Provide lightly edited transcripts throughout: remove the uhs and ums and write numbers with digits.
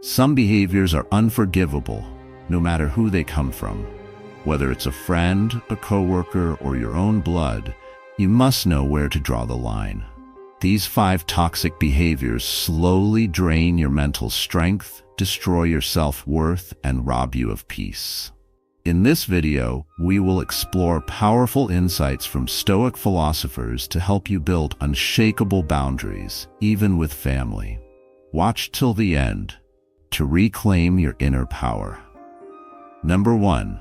Some behaviors are unforgivable, no matter who they come from. Whether it's a friend, a coworker, or your own blood, you must know where to draw the line. These 5 toxic behaviors slowly drain your mental strength, destroy your self-worth, and rob you of peace. In this video, we will explore powerful insights from Stoic philosophers to help you build unshakable boundaries, even with family. Watch till the end to reclaim your inner power. Number 1.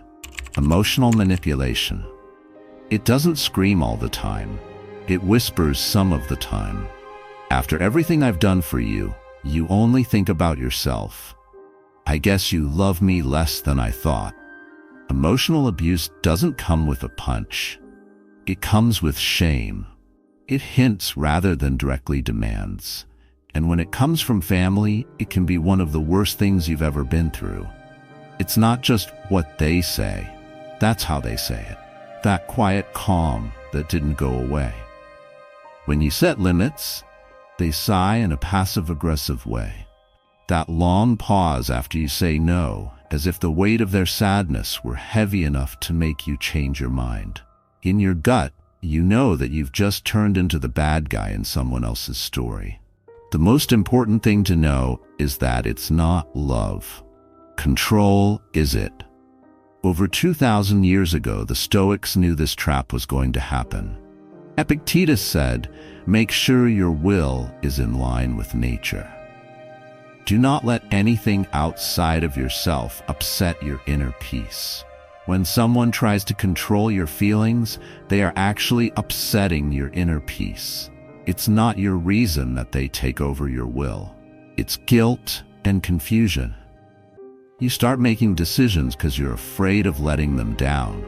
Emotional manipulation. It doesn't scream all the time. It whispers some of the time. After everything I've done for you, you only think about yourself. I guess you love me less than I thought. Emotional abuse doesn't come with a punch. It comes with shame. It hints rather than directly demands. And when it comes from family, it can be one of the worst things you've ever been through. It's not just what they say. That's how they say it. That quiet calm that didn't go away. When you set limits, they sigh in a passive-aggressive way. That long pause after you say no, as if the weight of their sadness were heavy enough to make you change your mind. In your gut, you know that you've just turned into the bad guy in someone else's story. The most important thing to know is that it's not love. Control is it. Over 2,000 years ago, the Stoics knew this trap was going to happen. Epictetus said, "Make sure your will is in line with nature." Do not let anything outside of yourself upset your inner peace. When someone tries to control your feelings, they are actually upsetting your inner peace. It's not your reason that they take over your will. It's guilt and confusion. You start making decisions because you're afraid of letting them down,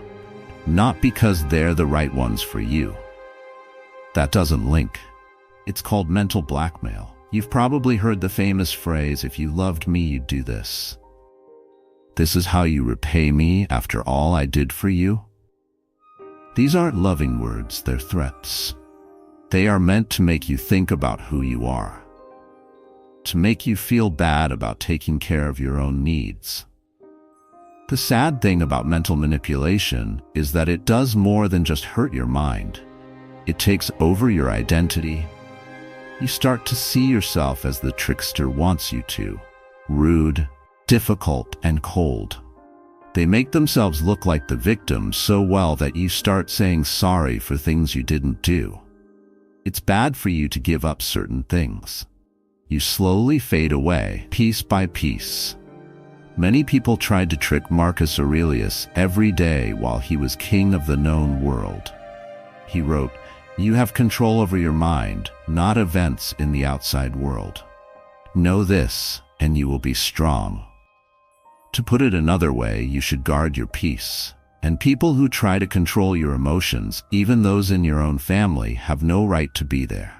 not because they're the right ones for you. That doesn't link. It's called mental blackmail. You've probably heard the famous phrase, "If you loved me, you'd do this." This is how you repay me after all I did for you? These aren't loving words, they're threats. They are meant to make you think about who you are, to make you feel bad about taking care of your own needs. The sad thing about mental manipulation is that it does more than just hurt your mind. It takes over your identity. You start to see yourself as the trickster wants you to, rude, difficult, and cold. They make themselves look like the victim so well that you start saying sorry for things you didn't do. It's bad for you to give up certain things. You slowly fade away, piece by piece. Many people tried to trick Marcus Aurelius every day while he was king of the known world. He wrote, "You have control over your mind, not events in the outside world. Know this, and you will be strong." To put it another way, you should guard your peace. And people who try to control your emotions, even those in your own family, have no right to be there.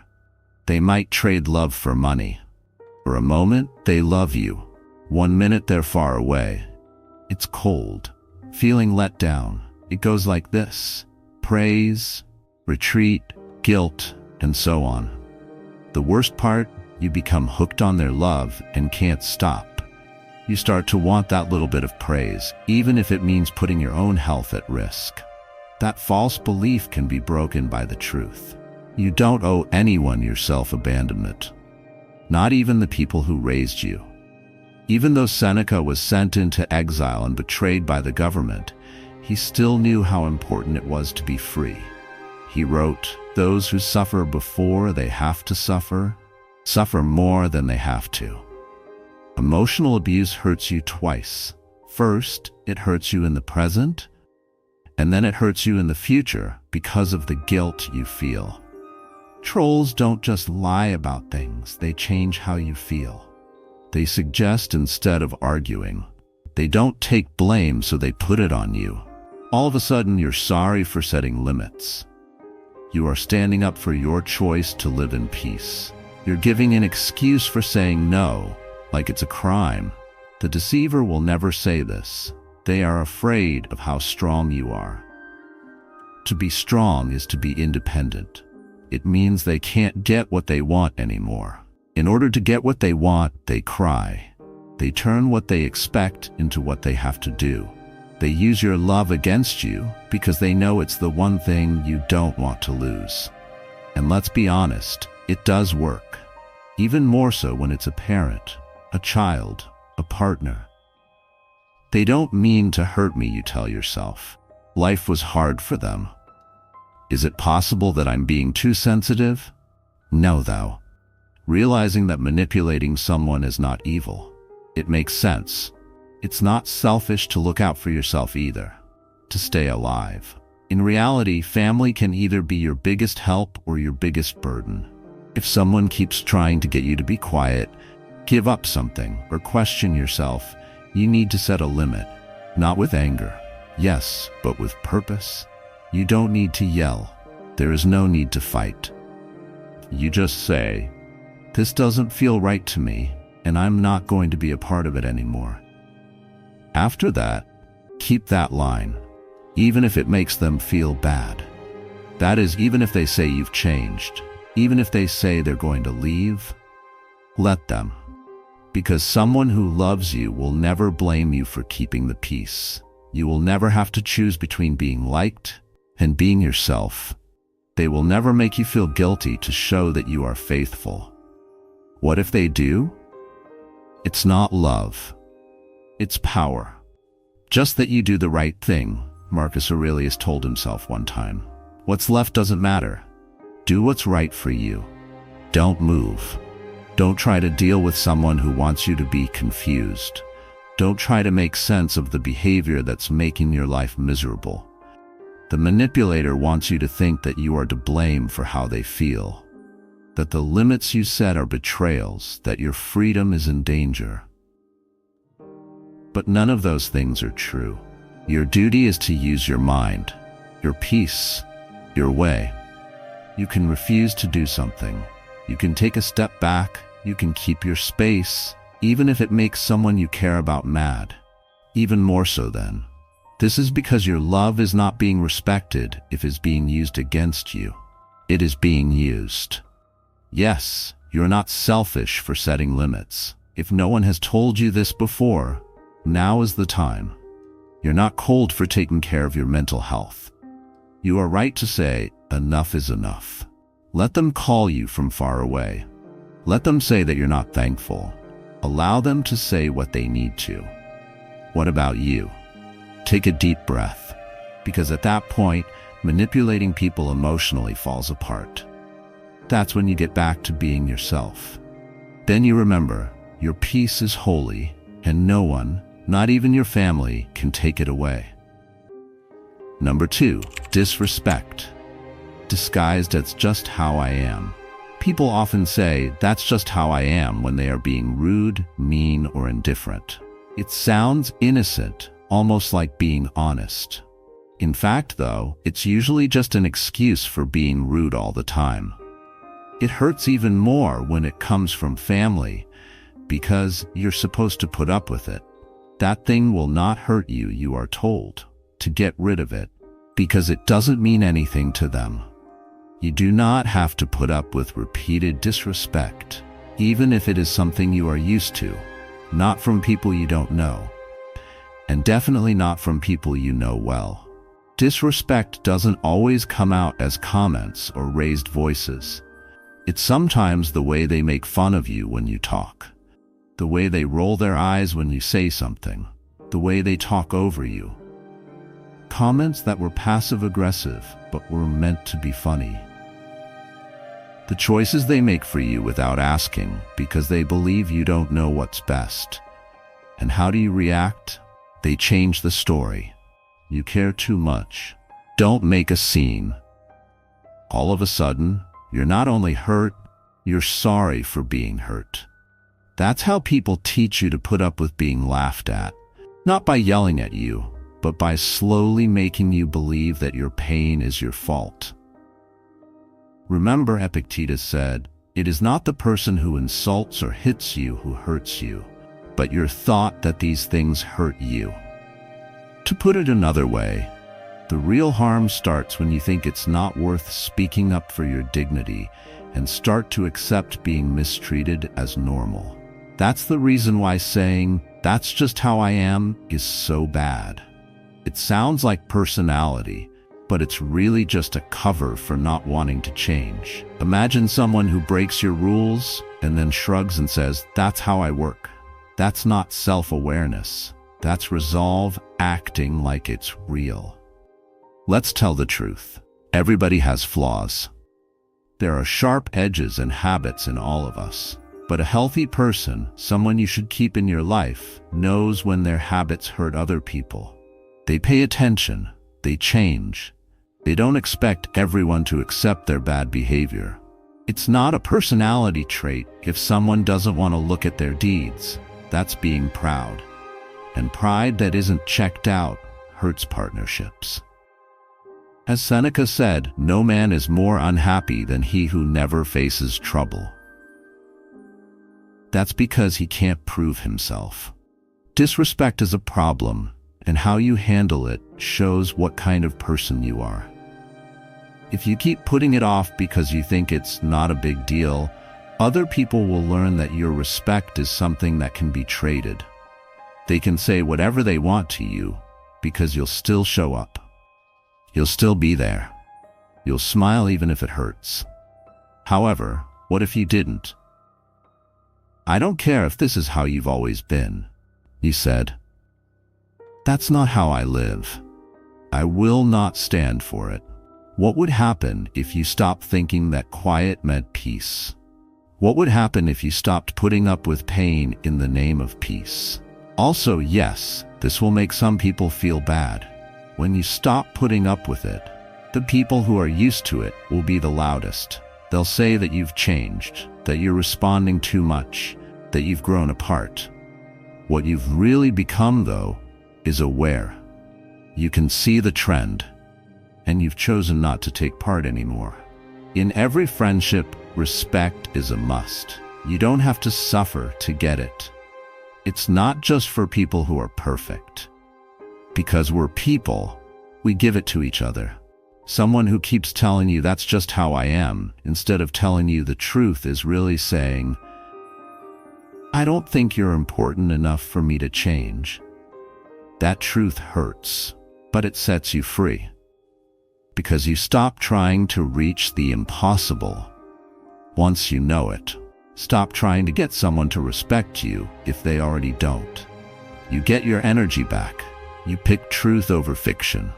They might trade love for money. For a moment, they love you. 1 minute, they're far away. It's cold, feeling let down. It goes like this: praise, retreat, guilt, and so on. The worst part, you become hooked on their love and can't stop. You start to want that little bit of praise, even if it means putting your own health at risk. That false belief can be broken by the truth. You don't owe anyone your self-abandonment, not even the people who raised you. Even though Seneca was sent into exile and betrayed by the government, he still knew how important it was to be free. He wrote, "Those who suffer before they have to suffer, suffer more than they have to." Emotional abuse hurts you twice. First, it hurts you in the present, and then it hurts you in the future because of the guilt you feel. Trolls don't just lie about things, they change how you feel. They suggest instead of arguing. They don't take blame, so they put it on you. All of a sudden, you're sorry for setting limits. You are standing up for your choice to live in peace. You're giving an excuse for saying no, like it's a crime. The deceiver will never say this. They are afraid of how strong you are. To be strong is to be independent. It means they can't get what they want anymore. In order to get what they want, they cry. They turn what they expect into what they have to do. They use your love against you because they know it's the one thing you don't want to lose. And let's be honest, it does work. Even more so when it's a parent, a child, a partner. They don't mean to hurt me, you tell yourself. Life was hard for them. Is it possible that I'm being too sensitive? No, though. Realizing that manipulating someone is not evil. It makes sense. It's not selfish to look out for yourself either, to stay alive. In reality, family can either be your biggest help or your biggest burden. If someone keeps trying to get you to be quiet, give up something, or question yourself, you need to set a limit. Not with anger, yes, but with purpose. You don't need to yell. There is no need to fight. You just say, "This doesn't feel right to me, and I'm not going to be a part of it anymore." After that, keep that line, even if it makes them feel bad. That is, even if they say you've changed, even if they say they're going to leave, let them. Because someone who loves you will never blame you for keeping the peace. You will never have to choose between being liked and being yourself. They will never make you feel guilty to show that you are faithful. What if they do? It's not love. It's power. Just that you do the right thing, Marcus Aurelius told himself one time. What's left doesn't matter. Do what's right for you. Don't move. Don't try to deal with someone who wants you to be confused. Don't try to make sense of the behavior that's making your life miserable. The manipulator wants you to think that you are to blame for how they feel, that the limits you set are betrayals, that your freedom is in danger. But none of those things are true. Your duty is to use your mind, your peace, your way. You can refuse to do something. You can take a step back. You can keep your space, even if it makes someone you care about mad. Even more so then. This is because your love is not being respected if it's being used against you. It is being used. Yes, you're not selfish for setting limits. If no one has told you this before, now is the time. You're not cold for taking care of your mental health. You are right to say, enough is enough. Let them call you from far away. Let them say that you're not thankful. Allow them to say what they need to. What about you? Take a deep breath, because at that point, manipulating people emotionally falls apart. That's when you get back to being yourself. Then you remember, your peace is holy, and no one, not even your family, can take it away. Number 2, disrespect. Disguised as just how I am. People often say, that's just how I am, when they are being rude, mean, or indifferent. It sounds innocent, almost like being honest. In fact, though, it's usually just an excuse for being rude all the time. It hurts even more when it comes from family, because you're supposed to put up with it. That thing will not hurt you, you are told, to get rid of it, because it doesn't mean anything to them. You do not have to put up with repeated disrespect, even if it is something you are used to, not from people you don't know, and definitely not from people you know well. Disrespect doesn't always come out as comments or raised voices. It's sometimes the way they make fun of you when you talk, the way they roll their eyes when you say something, the way they talk over you. Comments that were passive-aggressive but were meant to be funny. The choices they make for you without asking because they believe you don't know what's best. And how do you react? They change the story. You care too much. Don't make a scene. All of a sudden, you're not only hurt, you're sorry for being hurt. That's how people teach you to put up with being laughed at, not by yelling at you, but by slowly making you believe that your pain is your fault. Remember, Epictetus said, "It is not the person who insults or hits you who hurts you, but your thought that these things hurt you." To put it another way, the real harm starts when you think it's not worth speaking up for your dignity and start to accept being mistreated as normal. That's the reason why saying, "That's just how I am," is so bad. It sounds like personality, but it's really just a cover for not wanting to change. Imagine someone who breaks your rules and then shrugs and says, "That's how I work." That's not self-awareness. That's resolve acting like it's real. Let's tell the truth. Everybody has flaws. There are sharp edges and habits in all of us. But a healthy person, someone you should keep in your life, knows when their habits hurt other people. They pay attention. They change. They don't expect everyone to accept their bad behavior. It's not a personality trait if someone doesn't want to look at their deeds. That's being proud. And pride that isn't checked out hurts partnerships. As Seneca said, no man is more unhappy than he who never faces trouble. That's because he can't prove himself. Disrespect is a problem, and how you handle it shows what kind of person you are. If you keep putting it off because you think it's not a big deal, other people will learn that your respect is something that can be traded. They can say whatever they want to you because you'll still show up. You'll still be there. You'll smile even if it hurts. However, what if you didn't? "I don't care if this is how you've always been," you said. "That's not how I live. I will not stand for it." What would happen if you stopped thinking that quiet meant peace? What would happen if you stopped putting up with pain in the name of peace? Also, yes, this will make some people feel bad. When you stop putting up with it, the people who are used to it will be the loudest. They'll say that you've changed, that you're responding too much, that you've grown apart. What you've really become, though, is aware. You can see the trend, and you've chosen not to take part anymore. In every friendship, respect is a must. You don't have to suffer to get it. It's not just for people who are perfect. Because we're people, we give it to each other. Someone who keeps telling you "that's just how I am," instead of telling you the truth, is really saying, "I don't think you're important enough for me to change." That truth hurts, but it sets you free. Because you stop trying to reach the impossible once you know it. Stop trying to get someone to respect you if they already don't. You get your energy back. You pick truth over fiction.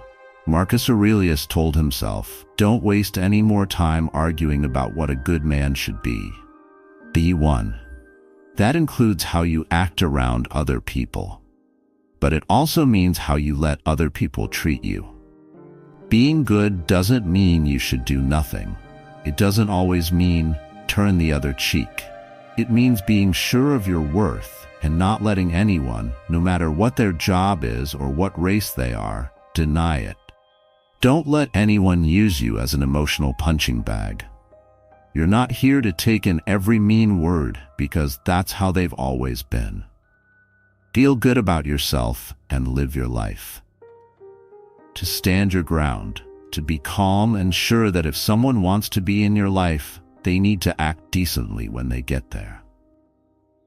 Marcus Aurelius told himself, "Don't waste any more time arguing about what a good man should be. Be one." That includes how you act around other people. But it also means how you let other people treat you. Being good doesn't mean you should do nothing. It doesn't always mean turn the other cheek. It means being sure of your worth and not letting anyone, no matter what their job is or what race they are, deny it. Don't let anyone use you as an emotional punching bag. You're not here to take in every mean word because that's how they've always been. Feel good about yourself and live your life. To stand your ground, to be calm and sure that if someone wants to be in your life, they need to act decently when they get there.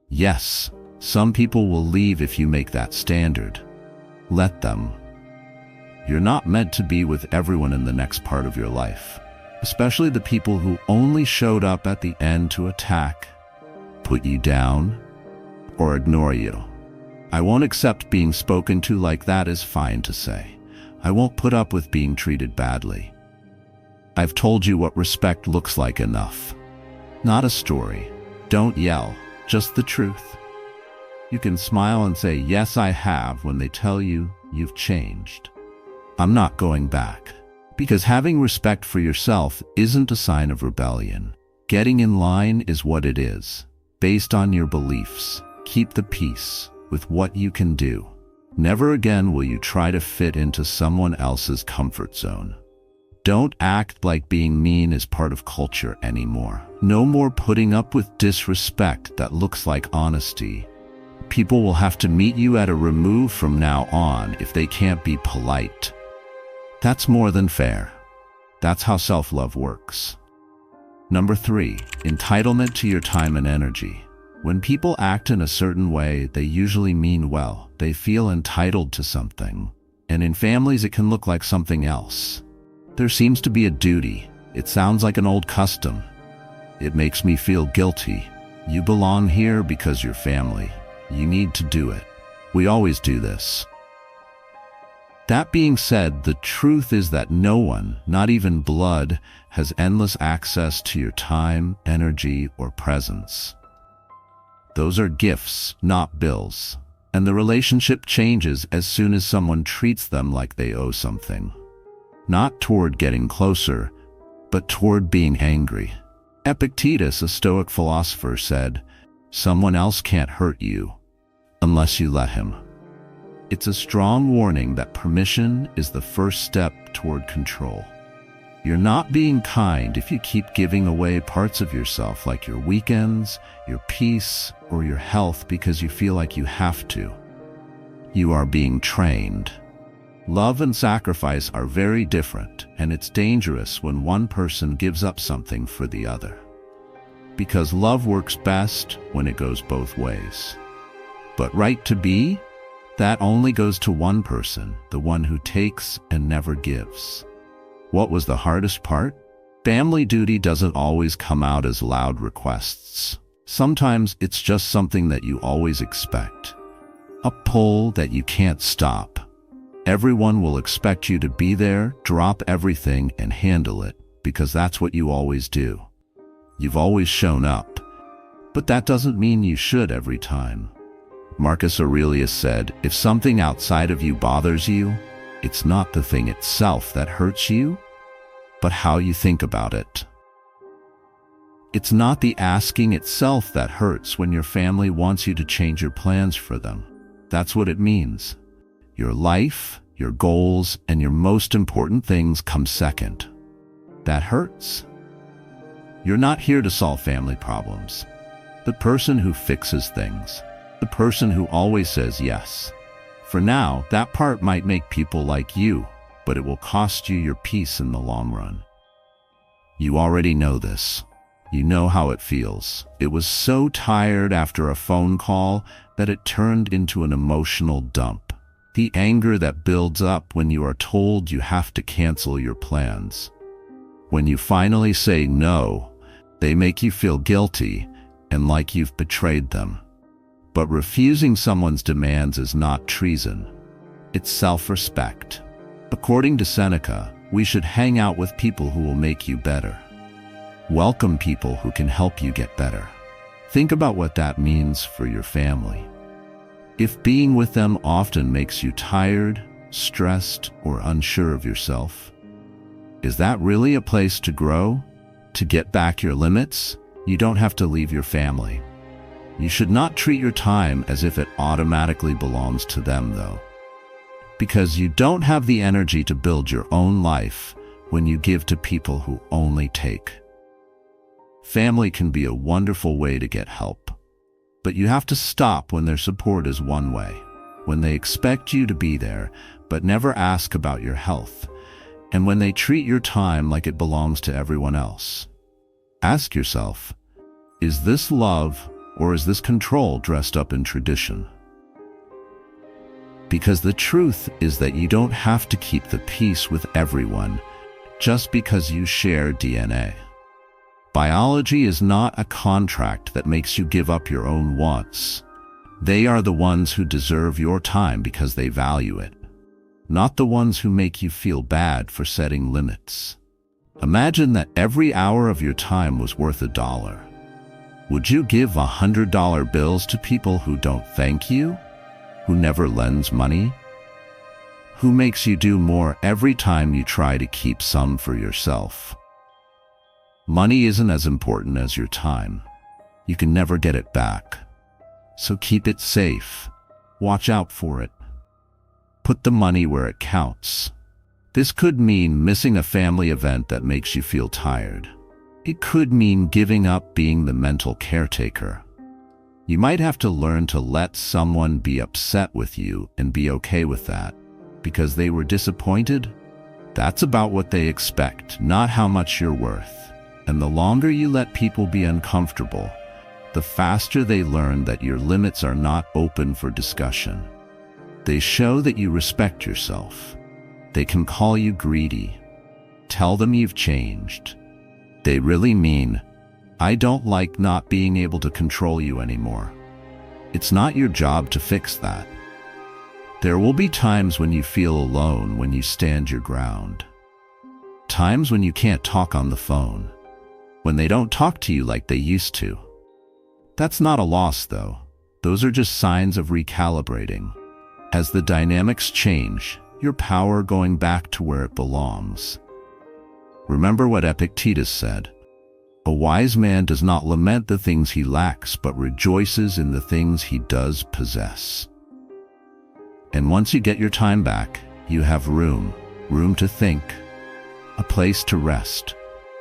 Yes, some people will leave if you make that standard. Let them. You're not meant to be with everyone in the next part of your life, especially the people who only showed up at the end to attack, put you down, or ignore you. I won't accept being spoken to like that is fine to say. I won't put up with being treated badly. I've told you what respect looks like enough. Not a story. Don't yell, just the truth. You can smile and say, "Yes, I have," when they tell you you've changed. I'm not going back. Because having respect for yourself isn't a sign of rebellion. Getting in line is what it is. Based on your beliefs, keep the peace with what you can do. Never again will you try to fit into someone else's comfort zone. Don't act like being mean is part of culture anymore. No more putting up with disrespect that looks like honesty. People will have to meet you at a remove from now on if they can't be polite. That's more than fair. That's how self-love works. Number 3, entitlement to your time and energy. When people act in a certain way, they usually mean well. They feel entitled to something. And in families, it can look like something else. There seems to be a duty. It sounds like an old custom. It makes me feel guilty. You belong here because you're family. You need to do it. We always do this. That being said, the truth is that no one, not even blood, has endless access to your time, energy, or presence. Those are gifts, not bills. And the relationship changes as soon as someone treats them like they owe something. Not toward getting closer, but toward being angry. Epictetus, a Stoic philosopher, said, "Someone else can't hurt you unless you let him." It's a strong warning that permission is the first step toward control. You're not being kind if you keep giving away parts of yourself, like your weekends, your peace, or your health, because you feel like you have to. You are being trained. Love and sacrifice are very different, and it's dangerous when one person gives up something for the other. Because love works best when it goes both ways. But right to be? That only goes to one person, the one who takes and never gives. What was the hardest part? Family duty doesn't always come out as loud requests. Sometimes it's just something that you always expect. A pull that you can't stop. Everyone will expect you to be there, drop everything, and handle it, because that's what you always do. You've always shown up. But that doesn't mean you should every time. Marcus Aurelius said, "If something outside of you bothers you, it's not the thing itself that hurts you, but how you think about it." It's not the asking itself that hurts when your family wants you to change your plans for them. That's what it means. Your life, your goals, and your most important things come second. That hurts. You're not here to solve family problems. The person who fixes things. The person who always says yes. For now, that part might make people like you, but it will cost you your peace in the long run. You already know this. You know how it feels. It was so tired after a phone call that it turned into an emotional dump. The anger that builds up when you are told you have to cancel your plans. When you finally say no, they make you feel guilty and like you've betrayed them. But refusing someone's demands is not treason. It's self-respect. According to Seneca, we should hang out with people who will make you better. Welcome people who can help you get better. Think about what that means for your family. If being with them often makes you tired, stressed, or unsure of yourself, is that really a place to grow? To get back your limits? You don't have to leave your family. You should not treat your time as if it automatically belongs to them, though. Because you don't have the energy to build your own life when you give to people who only take. Family can be a wonderful way to get help. But you have to stop when their support is one way, when they expect you to be there, but never ask about your health, and when they treat your time like it belongs to everyone else. Ask yourself, is this love or is this control dressed up in tradition? Because the truth is that you don't have to keep the peace with everyone just because you share DNA. Biology is not a contract that makes you give up your own wants. They are the ones who deserve your time because they value it, not the ones who make you feel bad for setting limits. Imagine that every hour of your time was worth $1. Would you give $100 bills to people who don't thank you? Who never lends money? Who makes you do more every time you try to keep some for yourself? Money isn't as important as your time. You can never get it back. So keep it safe. Watch out for it. Put the money where it counts. This could mean missing a family event that makes you feel tired. It could mean giving up being the mental caretaker. You might have to learn to let someone be upset with you and be okay with that, because they were disappointed. That's about what they expect, not how much you're worth. And the longer you let people be uncomfortable, the faster they learn that your limits are not open for discussion. They show that you respect yourself. They can call you greedy. Tell them you've changed. They really mean, I don't like not being able to control you anymore. It's not your job to fix that. There will be times when you feel alone when you stand your ground. Times when you can't talk on the phone. When they don't talk to you like they used to. That's not a loss, though. Those are just signs of recalibrating. As the dynamics change, your power going back to where it belongs. Remember what Epictetus said. A wise man does not lament the things he lacks, but rejoices in the things he does possess. And once you get your time back, you have room to think, a place to rest.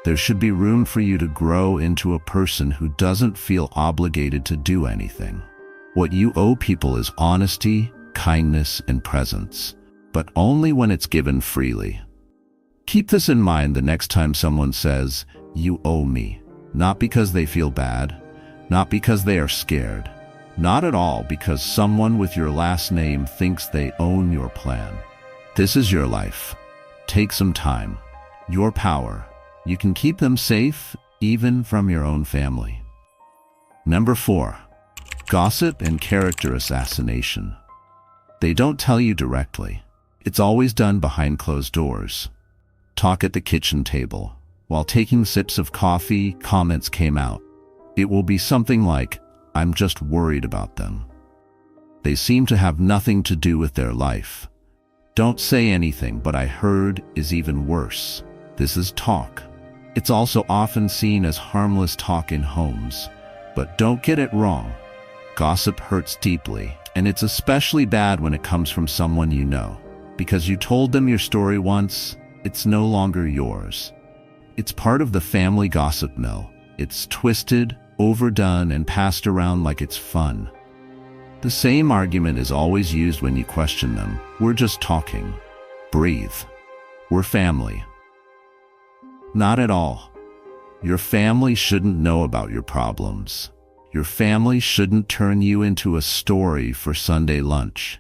There should be room for you to grow into a person who doesn't feel obligated to do anything. What you owe people is honesty, kindness, and presence, but only when it's given freely. Keep this in mind the next time someone says, "You owe me," not because they feel bad, not because they are scared, not at all because someone with your last name thinks they own your plan. This is your life. Take some time. Your power. You can keep them safe, even from your own family. Number 4. Gossip and character assassination. They don't tell you directly. It's always done behind closed doors. Talk at the kitchen table. While taking sips of coffee, comments came out. It will be something like, "I'm just worried about them." They seem to have nothing to do with their life. "Don't say anything, but I heard" is even worse. This is talk. It's also often seen as harmless talk in homes. But don't get it wrong. Gossip hurts deeply, and it's especially bad when it comes from someone you know. Because you told them your story once, it's no longer yours. It's part of the family gossip mill. It's twisted, overdone, and passed around like it's fun. The same argument is always used when you question them. "We're just talking." Breathe. We're family. Not at all. Your family shouldn't know about your problems. Your family shouldn't turn you into a story for Sunday lunch.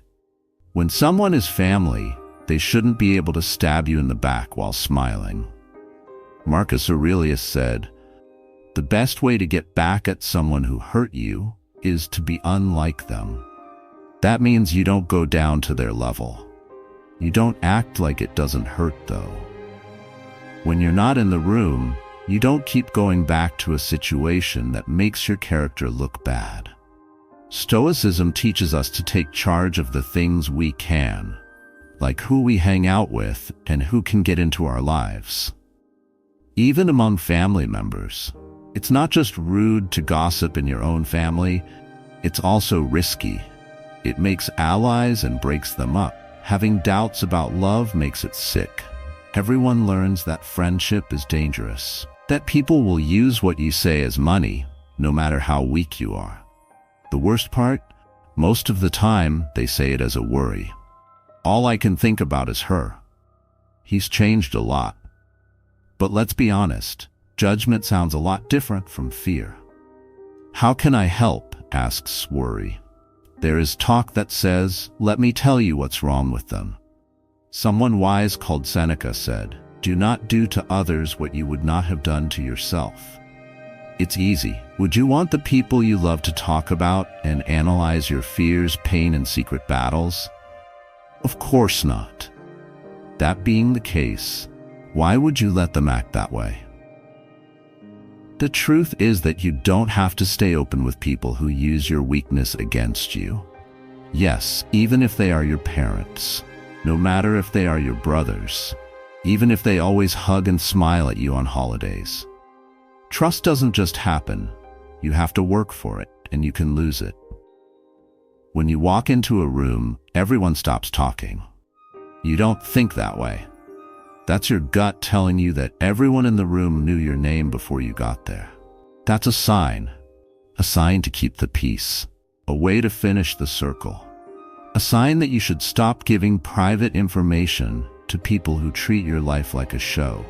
When someone is family, they shouldn't be able to stab you in the back while smiling. Marcus Aurelius said, "The best way to get back at someone who hurt you is to be unlike them." That means you don't go down to their level. You don't act like it doesn't hurt, though. When you're not in the room, you don't keep going back to a situation that makes your character look bad. Stoicism teaches us to take charge of the things we can, like who we hang out with and who can get into our lives. Even among family members, it's not just rude to gossip in your own family, it's also risky. It makes allies and breaks them up. Having doubts about love makes it sick. Everyone learns that friendship is dangerous, that people will use what you say as money, no matter how weak you are. The worst part? Most of the time, they say it as a worry. "All I can think about is her. He's changed a lot." But let's be honest, judgment sounds a lot different from fear. "How can I help?" asks worry. There is talk that says, "Let me tell you what's wrong with them." Someone wise called Seneca said, "Do not do to others what you would not have done to yourself." It's easy. Would you want the people you love to talk about and analyze your fears, pain, and secret battles? Of course not. That being the case, why would you let them act that way? The truth is that you don't have to stay open with people who use your weakness against you. Yes, even if they are your parents. No matter if they are your brothers, even if they always hug and smile at you on holidays. Trust doesn't just happen. You have to work for it, and you can lose it. When you walk into a room, everyone stops talking. You don't think that way. That's your gut telling you that everyone in the room knew your name before you got there. That's a sign to keep the peace, a way to finish the circle. A sign that you should stop giving private information to people who treat your life like a show.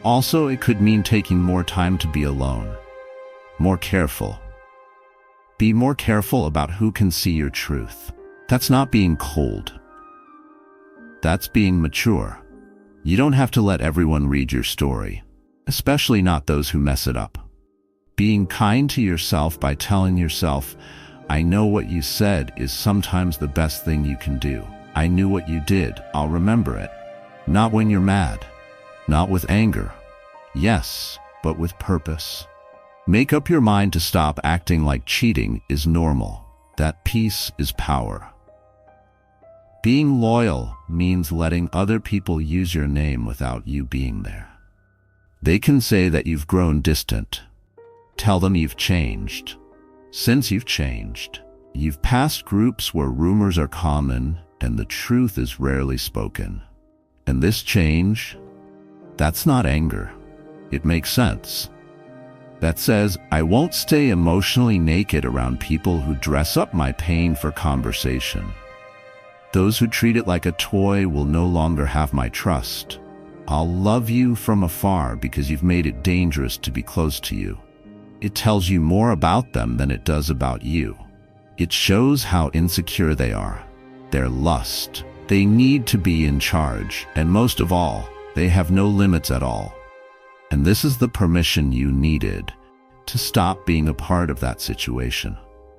Also, it could mean taking more time to be alone. More careful. Be more careful about who can see your truth. That's not being cold. That's being mature. You don't have to let everyone read your story, especially not those who mess it up. Being kind to yourself by telling yourself, I know what you said is sometimes the best thing you can do. I knew what you did. I'll remember it. Not when you're mad. Not with anger. Yes, but with purpose. Make up your mind to stop acting like cheating is normal. That peace is power. Being loyal means letting other people use your name without you being there. They can say that you've grown distant. Tell them you've changed. Since you've changed, you've passed groups where rumors are common and the truth is rarely spoken. And this change, that's not anger. It makes sense. That says, I won't stay emotionally naked around people who dress up my pain for conversation. Those who treat it like a toy will no longer have my trust. I'll love you from afar because you've made it dangerous to be close to you. It tells you more about them than it does about you. It shows how insecure they are, their lust. They need to be in charge, and most of all, they have no limits at all. And this is the permission you needed to stop being a part of that situation.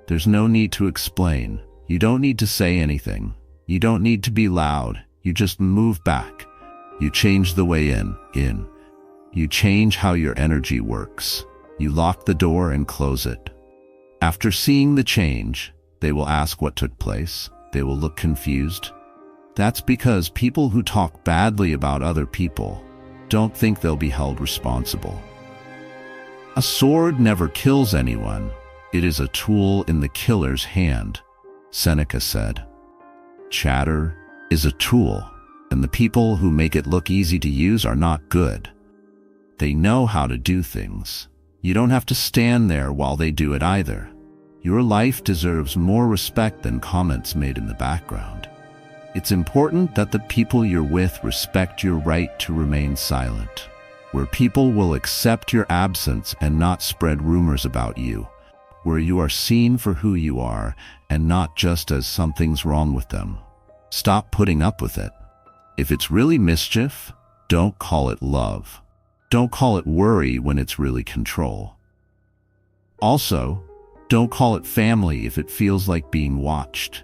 There's no need to explain. You don't need to say anything. You don't need to be loud. You just move back. You change the way in. You change how your energy works. You lock the door and close it. After seeing the change, they will ask what took place. They will look confused. That's because people who talk badly about other people don't think they'll be held responsible. A sword never kills anyone. It is a tool in the killer's hand, Seneca said. Chatter is a tool, and the people who make it look easy to use are not good. They know how to do things. You don't have to stand there while they do it either. Your life deserves more respect than comments made in the background. It's important that the people you're with respect your right to remain silent, where people will accept your absence and not spread rumors about you, where you are seen for who you are and not just as something's wrong with them. Stop putting up with it. If it's really mischief, don't call it love. Don't call it worry when it's really control. Also, don't call it family if it feels like being watched.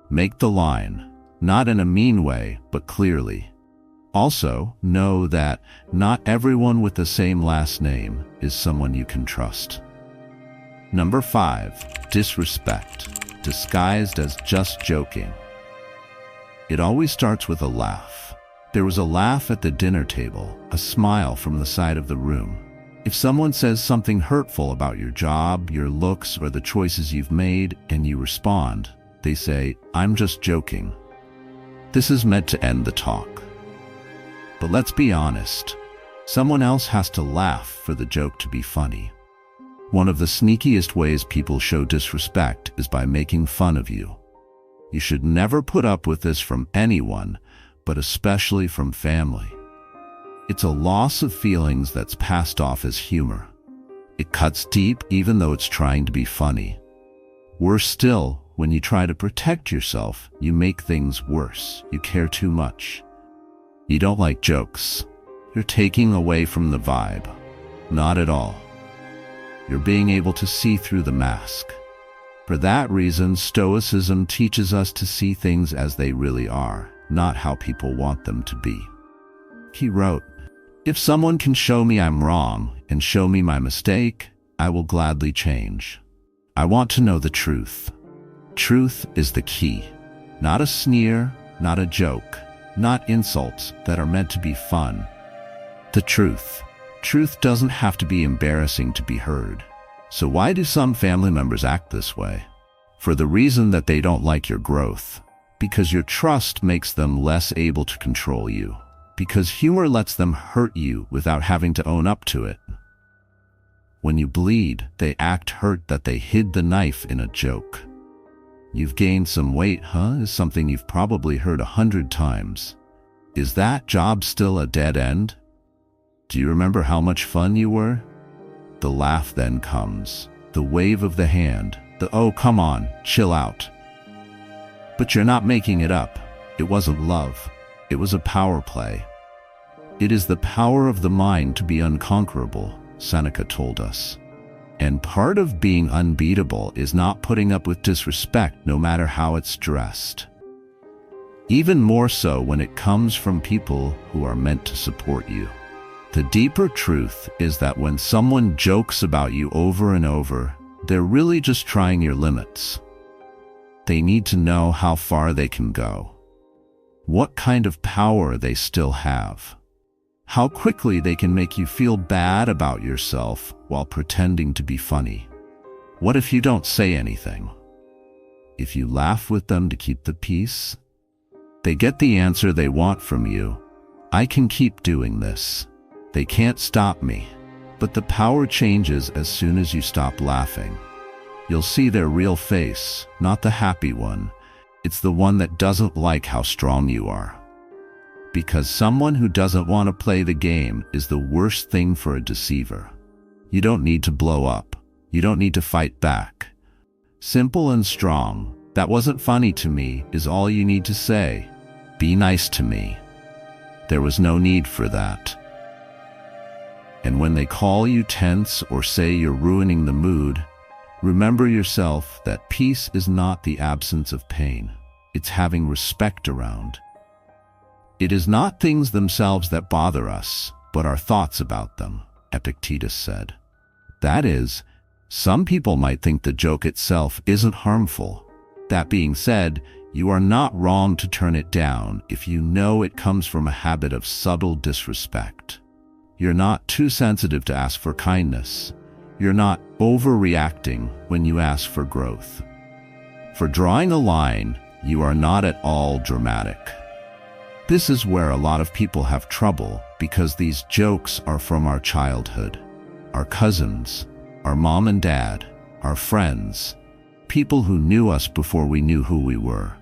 Make the line. Not in a mean way, but clearly. Also, know that not everyone with the same last name is someone you can trust. Number 5, disrespect, disguised as just joking. It always starts with a laugh. There was a laugh at the dinner table, a smile from the side of the room. If someone says something hurtful about your job, your looks, or the choices you've made, and you respond, they say, I'm just joking. This is meant to end the talk. But let's be honest. Someone else has to laugh for the joke to be funny. One of the sneakiest ways people show disrespect is by making fun of you. You should never put up with this from anyone, but especially from family. It's a loss of feelings that's passed off as humor. It cuts deep even though it's trying to be funny. Worse still, when you try to protect yourself, you make things worse. You care too much. You don't like jokes. You're taking away from the vibe. Not at all. You're being able to see through the mask. For that reason, Stoicism teaches us to see things as they really are, not how people want them to be. He wrote, if someone can show me I'm wrong and show me my mistake, I will gladly change. I want to know the truth. Truth is the key. Not a sneer, not a joke, not insults that are meant to be fun. The truth. Truth doesn't have to be embarrassing to be heard. So why do some family members act this way? For the reason that they don't like your growth. Because your trust makes them less able to control you. Because humor lets them hurt you without having to own up to it. When you bleed, they act hurt that they hid the knife in a joke. You've gained some weight, huh? Is something you've probably heard 100 times. Is that job still a dead end? Do you remember how much fun you were? The laugh then comes, the wave of the hand, The "oh, come on, chill out." But you're not making it up. It wasn't love. It was a power play. It is the power of the mind to be unconquerable, Seneca told us. And part of being unbeatable is not putting up with disrespect, no matter how it's dressed. Even more so when it comes from people who are meant to support you. The deeper truth is that when someone jokes about you over and over, they're really just trying your limits. They need to know how far they can go, what kind of power they still have, how quickly they can make you feel bad about yourself while pretending to be funny. What if you don't say anything? If you laugh with them to keep the peace? They get the answer they want from you. I can keep doing this. They can't stop me. But the power changes as soon as you stop laughing. You'll see their real face, not the happy one. It's the one that doesn't like how strong you are. Because someone who doesn't want to play the game is the worst thing for a deceiver. You don't need to blow up. You don't need to fight back. Simple and strong, "That wasn't funny to me," is all you need to say. Be nice to me. There was no need for that. And when they call you tense or say you're ruining the mood, remember yourself that peace is not the absence of pain. It's having respect around. It is not things themselves that bother us, but our thoughts about them, Epictetus said. That is, some people might think the joke itself isn't harmful. That being said, you are not wrong to turn it down if you know it comes from a habit of subtle disrespect. You're not too sensitive to ask for kindness. You're not overreacting when you ask for growth. For drawing a line, you are not at all dramatic. This is where a lot of people have trouble because these jokes are from our childhood, our cousins, our mom and dad, our friends, people who knew us before we knew who we were.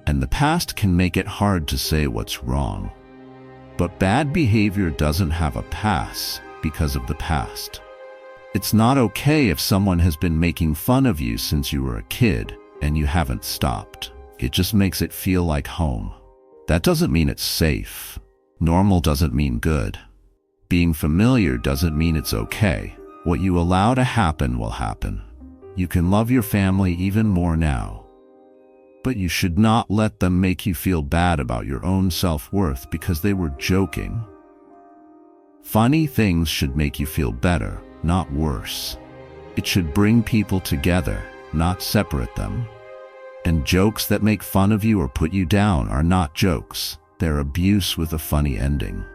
And the past can make it hard to say what's wrong. But bad behavior doesn't have a pass because of the past. It's not okay if someone has been making fun of you since you were a kid and you haven't stopped. It just makes it feel like home. That doesn't mean it's safe. Normal doesn't mean good. Being familiar doesn't mean it's okay. What you allow to happen will happen. You can love your family even more now. But you should not let them make you feel bad about your own self-worth because they were joking. Funny things should make you feel better, not worse. It should bring people together, not separate them. And jokes that make fun of you or put you down are not jokes. They're abuse with a funny ending.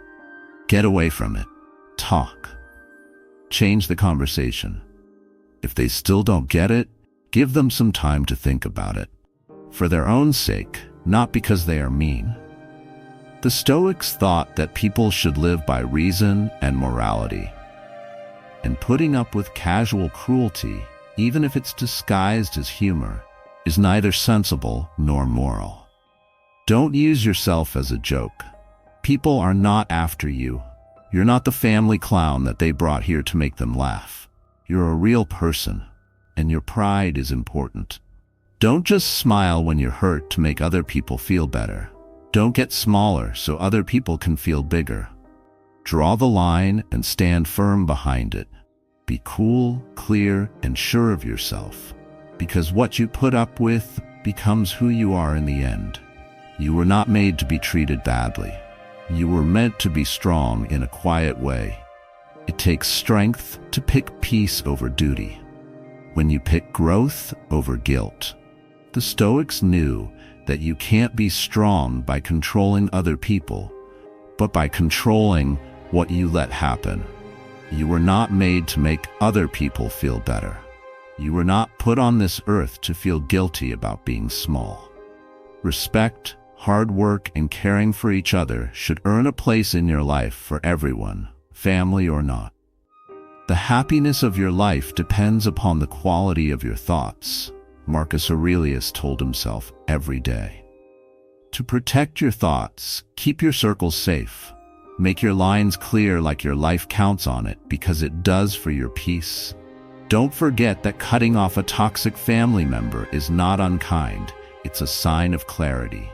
Get away from it. Talk. Change the conversation. If they still don't get it, give them some time to think about it. For their own sake, not because they are mean. The Stoics thought that people should live by reason and morality. And putting up with casual cruelty, even if it's disguised as humor, is neither sensible nor moral. Don't use yourself as a joke. People are not after you. You're not the family clown that they brought here to make them laugh. You're a real person, and your pride is important. Don't just smile when you're hurt to make other people feel better. Don't get smaller so other people can feel bigger. Draw the line and stand firm behind it. Be cool, clear, and sure of yourself. Because what you put up with becomes who you are in the end. You were not made to be treated badly. You were meant to be strong in a quiet way. It takes strength to pick peace over duty. When you pick growth over guilt. The Stoics knew that you can't be strong by controlling other people, but by controlling what you let happen. You were not made to make other people feel better. You were not put on this earth to feel guilty about being small. Respect, hard work, and caring for each other should earn a place in your life for everyone, family or not. The happiness of your life depends upon the quality of your thoughts, Marcus Aurelius told himself every day. To protect your thoughts, keep your circles safe. Make your lines clear like your life counts on it because it does for your peace. Don't forget that cutting off a toxic family member is not unkind. It's a sign of clarity.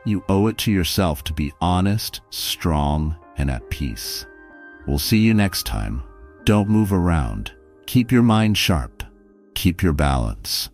You owe it to yourself to be honest, strong, and at peace. We'll see you next time. Don't move around. Keep your mind sharp. Keep your balance.